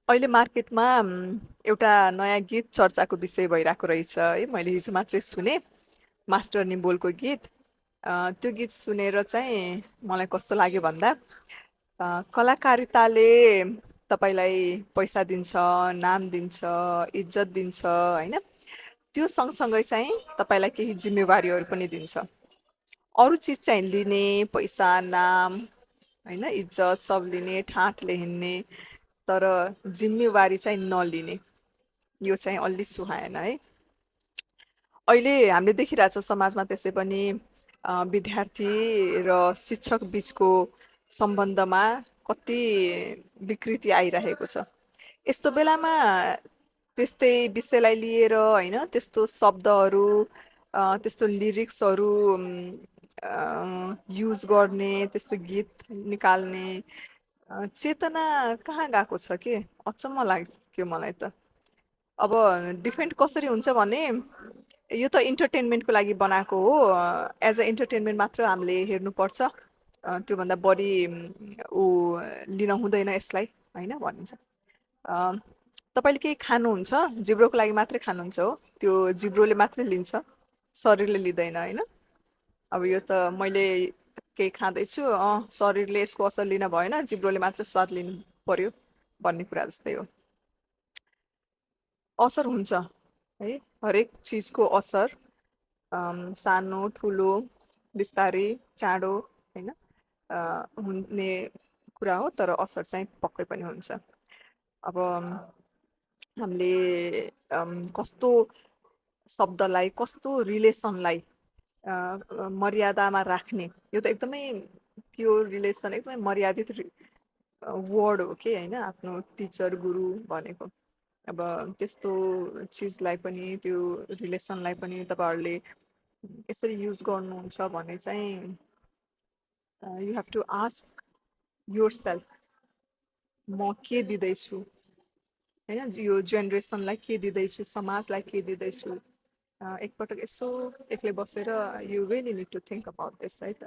अहिले मार्केटमा एउटा नयाँ गीत चर्चाको विषय भइरहेको रहेछ है। मैले हिजो मात्रै सुने मास्टर निम्बोलको गीत। त्यो गीत सुनेर चाहिँ मलाई कस्तो लाग्यो भन्दा कलाकारिताले तपाईँलाई पैसा दिन्छ, नाम दिन्छ, इज्जत दिन्छ होइन। त्यो सँगसँगै चाहिँ तपाईँलाई केही जिम्मेवारीहरू पनि दिन्छ। अरू चिज चाहिँ लिने, पैसा, नाम होइन, इज्जत सब लिने, ठाँटले हिँड्ने, तर जिम्मेवारी चाहिँ नलिने, यो चाहिँ अलि सुहाएन है। अहिले हामीले देखिरहेछौँ समाजमा त्यसै पनि विद्यार्थी र शिक्षक बिचको सम्बन्धमा कति विकृति आइरहेको छ। यस्तो बेलामा त्यस्तै विषयलाई लिएर होइन, त्यस्तो शब्दहरू त्यस्तो लिरिक्सहरू युज गर्ने, त्यस्तो गीत निकाल्ने चेतना कहाँ गएको छ के? अचम्म लाग्यो मलाई त। अब डिफेन्ड कसरी हुन्छ भने यो त इन्टरटेनमेन्टको लागि बनाएको हो, एज अ इन्टरटेनमेन्ट मात्र हामीले हेर्नुपर्छ, त्योभन्दा बढी ऊ लिन हुँदैन यसलाई होइन भनिन्छ। तपाईँले केही खानुहुन्छ जिब्रोको लागि मात्रै खानुहुन्छ हो, त्यो जिब्रोले मात्रै लिन्छ, शरीरले लिँदैन होइन। अब यो त मैले केही खाँदैछु शरीरले यसको असर लिन भएन, जिब्रोले मात्र स्वाद लिनु पर्यो भन्ने कुरा जस्तै हो। असर हुन्छ है, हरेक चिजको असर सानो ठुलो बिस्तारै चाँडो होइन हुने कुरा हो, तर असर चाहिँ पक्कै पनि हुन्छ। अब हामीले कस्तो शब्दलाई, कस्तो रिलेसनलाई मर्यादामा राख्ने, यो त एकदमै प्योर रिलेसन, एकदमै मर्यादित वर्ड हो कि होइन, आफ्नो टिचर गुरु भनेको। अब त्यस्तो चिजलाई पनि, त्यो रिलेसनलाई पनि तपाईँहरूले यसरी युज गर्नुहुन्छ भने चाहिँ you have to ask yourself, म के दिँदैछु होइन, यो जेनेरेसनलाई के दिँदैछु, समाजलाई के दिँदैछु। एकपटक यसो एक्लै बसेर you really need to think about this है त।